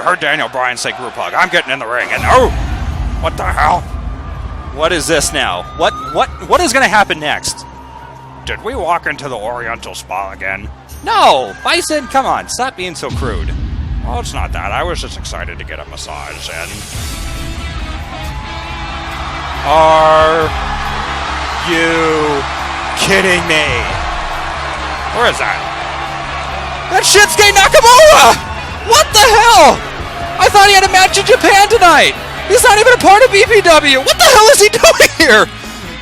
you heard Daniel Bryan say group hug. I'm getting in the ring. And oh, what the hell? What is this now? What is going to happen next? Did we walk into the Oriental Spa again? No! Bison, come on, stop being so crude. Well, it's not that. I was just excited to get a massage, and... Are you kidding me? Where is that? That's Shinsuke Nakamura! What the hell? I thought he had a match in Japan tonight! He's not even a part of BPW! What the hell is he doing here?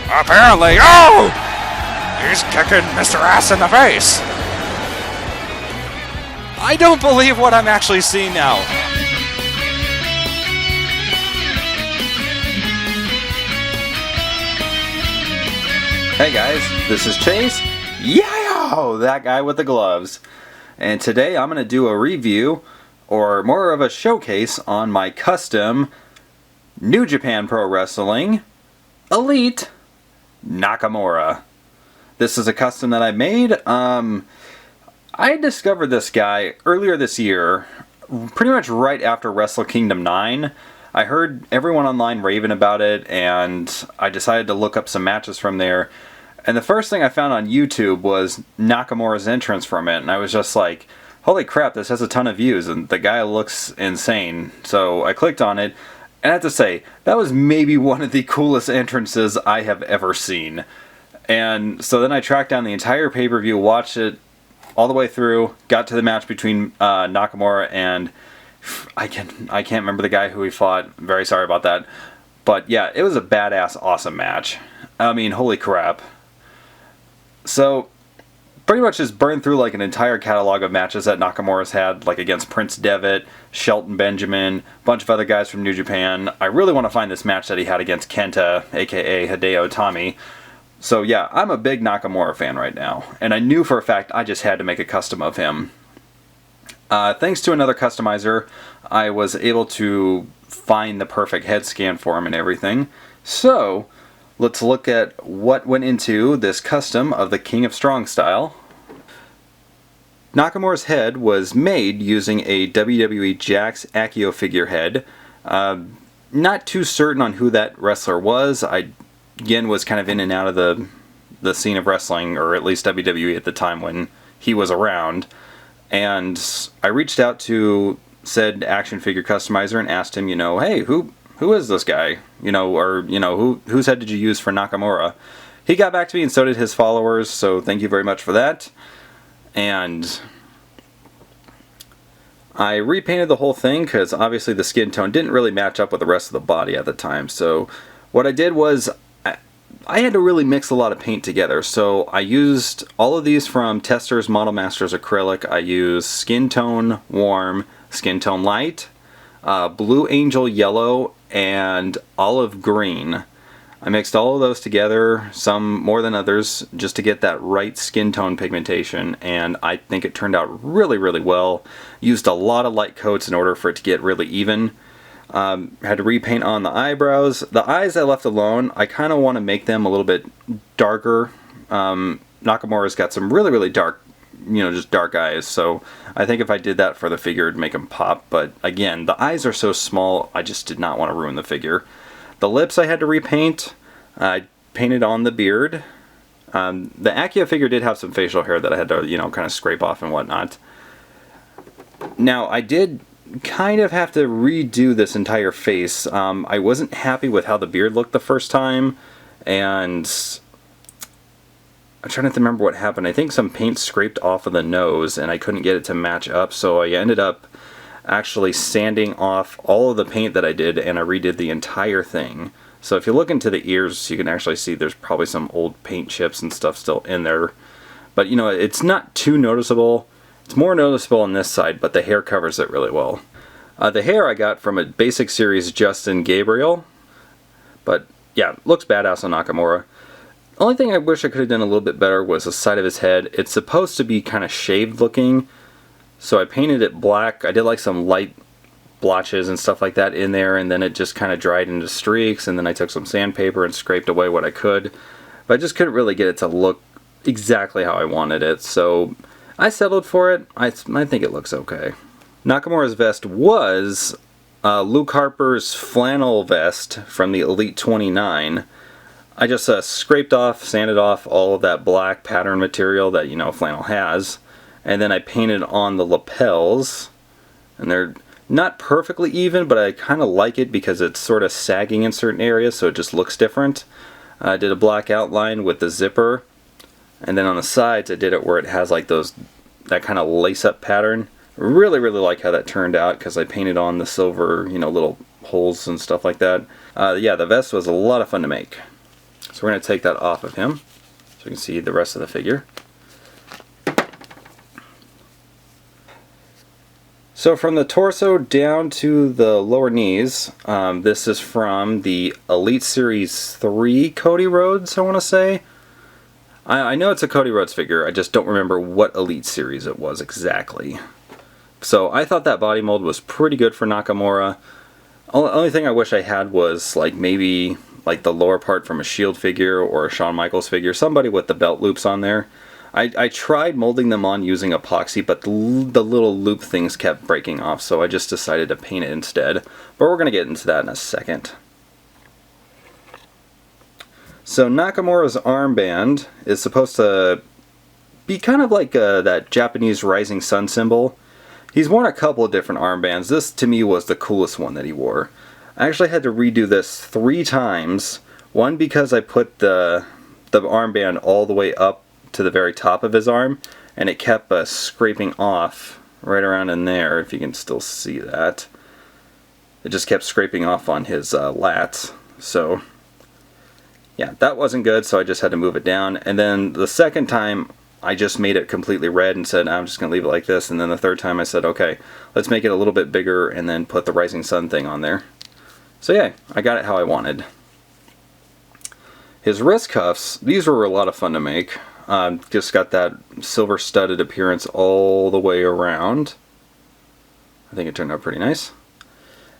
Apparently, oh! He's kicking Mr. Ass in the face! I don't believe what I'm actually seeing now. Hey guys, this is Chase, YEAOH, that guy with the gloves. And today I'm going to do a review, or more of a showcase, on my custom New Japan Pro Wrestling Elite Nakamura. This is a custom that I made. I discovered this guy earlier this year, pretty much right after Wrestle Kingdom 9. I heard everyone online raving about it, and I decided to look up some matches from there. And the first thing I found on YouTube was Nakamura's entrance from it, and I was just like, holy crap, this has a ton of views, and the guy looks insane. So I clicked on it, and I have to say, that was maybe one of the coolest entrances I have ever seen. And so then I tracked down the entire pay-per-view, watched it all the way through, got to the match between Nakamura and I can't remember the guy who he fought. Very sorry about that. But yeah, it was a badass, awesome match. I mean, holy crap. So, pretty much just burned through like an entire catalog of matches that Nakamura's had, like against Prince Devitt, Shelton Benjamin, a bunch of other guys from New Japan. I really want to find this match that he had against Kenta, aka Hideo Itami. So yeah, I'm a big Nakamura fan right now, and I knew for a fact I just had to make a custom of him. Thanks to another customizer, I was able to find the perfect head scan for him and everything. So, let's look at what went into this custom of the King of Strong style. Nakamura's head was made using a WWE Jakks Akio figurehead. Not too certain on who that wrestler was. I again was kind of in and out of the scene of wrestling, or at least WWE at the time when he was around. And I reached out to said action figure customizer and asked him, hey, who is this guy? Or whose head did you use for Nakamura? He got back to me, and so did his followers, so thank you very much for that. And I repainted the whole thing because obviously the skin tone didn't really match up with the rest of the body at the time. So what I did was I had to really mix a lot of paint together. So I used all of these from Testors Model Masters Acrylic. I used Skin Tone Warm, Skin Tone Light, Blue Angel Yellow, and Olive Green. I mixed all of those together, some more than others, just to get that right skin tone pigmentation, and I think it turned out really, really well. Used a lot of light coats in order for it to get really even. Had to repaint on the eyebrows. The eyes I left alone. I kind of want to make them a little bit darker. Nakamura's got some really, really dark, just dark eyes, so I think if I did that for the figure, it'd make them pop. But again, the eyes are so small, I just did not want to ruin the figure. The lips I had to repaint. I painted on the beard. The Akio figure did have some facial hair that I had to, kind of scrape off and whatnot. Now, I did kind of have to redo this entire face. I wasn't happy with how the beard looked the first time, and I'm trying to remember what happened. I think some paint scraped off of the nose, and I couldn't get it to match up, so I ended up actually sanding off all of the paint that I did, and I redid the entire thing. So if you look into the ears, you can actually see there's probably some old paint chips and stuff still in there. But, it's not too noticeable. It's more noticeable on this side, but the hair covers it really well. The hair I got from a basic series Justin Gabriel. But, yeah, looks badass on Nakamura. The only thing I wish I could have done a little bit better was the side of his head. It's supposed to be kind of shaved looking, so I painted it black. I did like some light blotches and stuff like that in there, and then it just kind of dried into streaks, and then I took some sandpaper and scraped away what I could. But I just couldn't really get it to look exactly how I wanted it, so I settled for it. I think it looks okay. Nakamura's vest was Luke Harper's flannel vest from the Elite 29. I just scraped off, sanded off all of that black pattern material that, you know, flannel has. And then I painted on the lapels. And they're not perfectly even, but I kind of like it because it's sort of sagging in certain areas, so it just looks different. I did a black outline with the zipper. And then on the sides, I did it where it has like that kind of lace-up pattern. Really, really like how that turned out because I painted on the silver, you know, little holes and stuff like that. Yeah, the vest was a lot of fun to make. So we're going to take that off of him so you can see the rest of the figure. So from the torso down to the lower knees, this is from the Elite Series 3 Cody Rhodes, I want to say. I know it's a Cody Rhodes figure, I just don't remember what Elite Series it was exactly. So I thought that body mold was pretty good for Nakamura. Only thing I wish I had was like maybe like the lower part from a Shield figure or a Shawn Michaels figure, somebody with the belt loops on there. I tried molding them on using epoxy, but the little loop things kept breaking off, so I just decided to paint it instead. But we're going to get into that in a second. So Nakamura's armband is supposed to be kind of like that Japanese rising sun symbol. He's worn a couple of different armbands. This to me was the coolest one that he wore. I actually had to redo this 3 times. One because I put the armband all the way up to the very top of his arm, and it kept scraping off right around in there, if you can still see that. It just kept scraping off on his lats. So yeah, that wasn't good, so I just had to move it down. And then the second time I just made it completely red and said I'm just going to leave it like this. And then the third time I said, okay, let's make it a little bit bigger and then put the rising sun thing on there. So yeah, I got it how I wanted. His wrist cuffs, these were a lot of fun to make. Just got that silver studded appearance all the way around. I think it turned out pretty nice.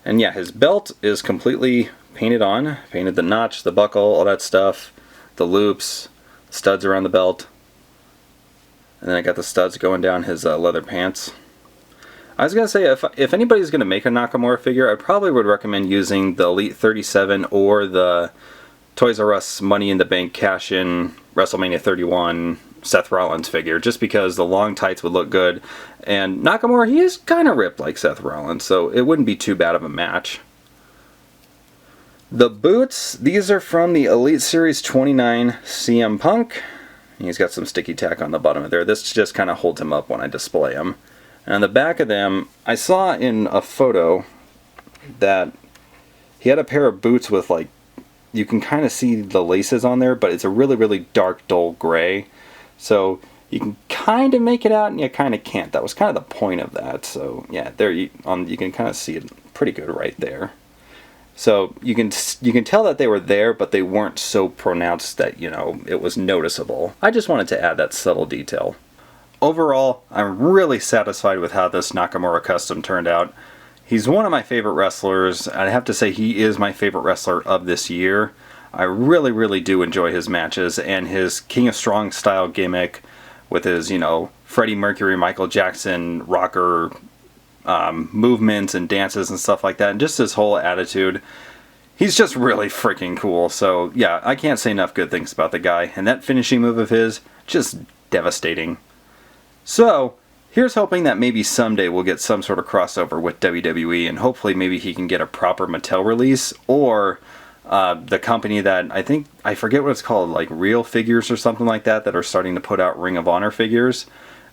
And yeah, his belt is completely painted on. Painted the notch, the buckle, all that stuff. The loops, studs around the belt. And then I got the studs going down his leather pants. I was going to say, if anybody's going to make a Nakamura figure, I probably would recommend using the Elite 37 or the Toys R Us Money in the Bank cash-in WrestleMania 31 Seth Rollins figure, just because the long tights would look good. And Nakamura, he is kind of ripped like Seth Rollins, so it wouldn't be too bad of a match. The boots, these are from the Elite Series 29 CM Punk. He's got some sticky tack on the bottom of there. This just kind of holds him up when I display him. And on the back of them, I saw in a photo that he had a pair of boots with, like, you can kind of see the laces on there, but it's a really, really dark, dull gray. So you can kind of make it out and you kind of can't. That was kind of the point of that. So yeah, there you can kind of see it pretty good right there. So you can tell that they were there, but they weren't so pronounced that, you know, it was noticeable. I just wanted to add that subtle detail. Overall, I'm really satisfied with how this Nakamura custom turned out. He's one of my favorite wrestlers. I have to say he is my favorite wrestler of this year. I really, really do enjoy his matches, and his King of Strong style gimmick with his, you know, Freddie Mercury, Michael Jackson rocker movements and dances and stuff like that, and just his whole attitude. He's just really freaking cool. So yeah, I can't say enough good things about the guy, and that finishing move of his, just devastating. So here's hoping that maybe someday we'll get some sort of crossover with WWE, and hopefully maybe he can get a proper Mattel release, or the company that I forget what it's called, like Real Figures or something like that, that are starting to put out Ring of Honor figures.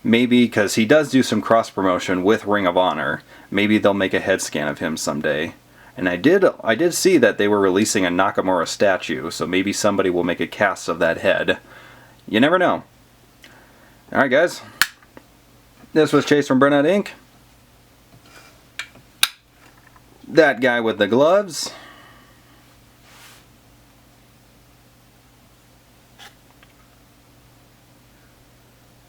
Maybe, because he does do some cross promotion with Ring of Honor, maybe they'll make a head scan of him someday. And I did see that they were releasing a Nakamura statue, so maybe somebody will make a cast of that head. You never know. Alright guys, this was Chase from Burnout Inc. That guy with the gloves.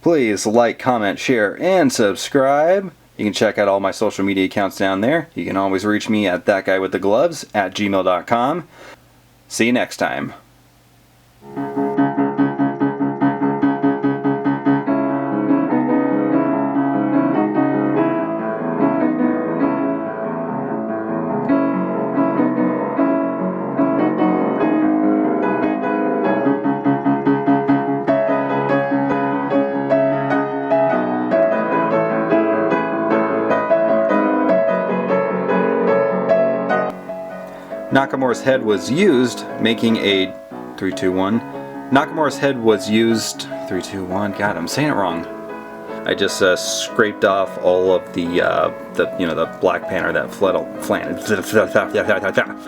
Please like, comment, share, and subscribe. You can check out all my social media accounts down there. You can always reach me at thatguywiththegloves@gmail.com. See you next time. Nakamura's head was used, making a 3, 2, 1. Nakamura's head was used 3, 2, 1. God, I'm saying it wrong. I just scraped off all of the black paint or that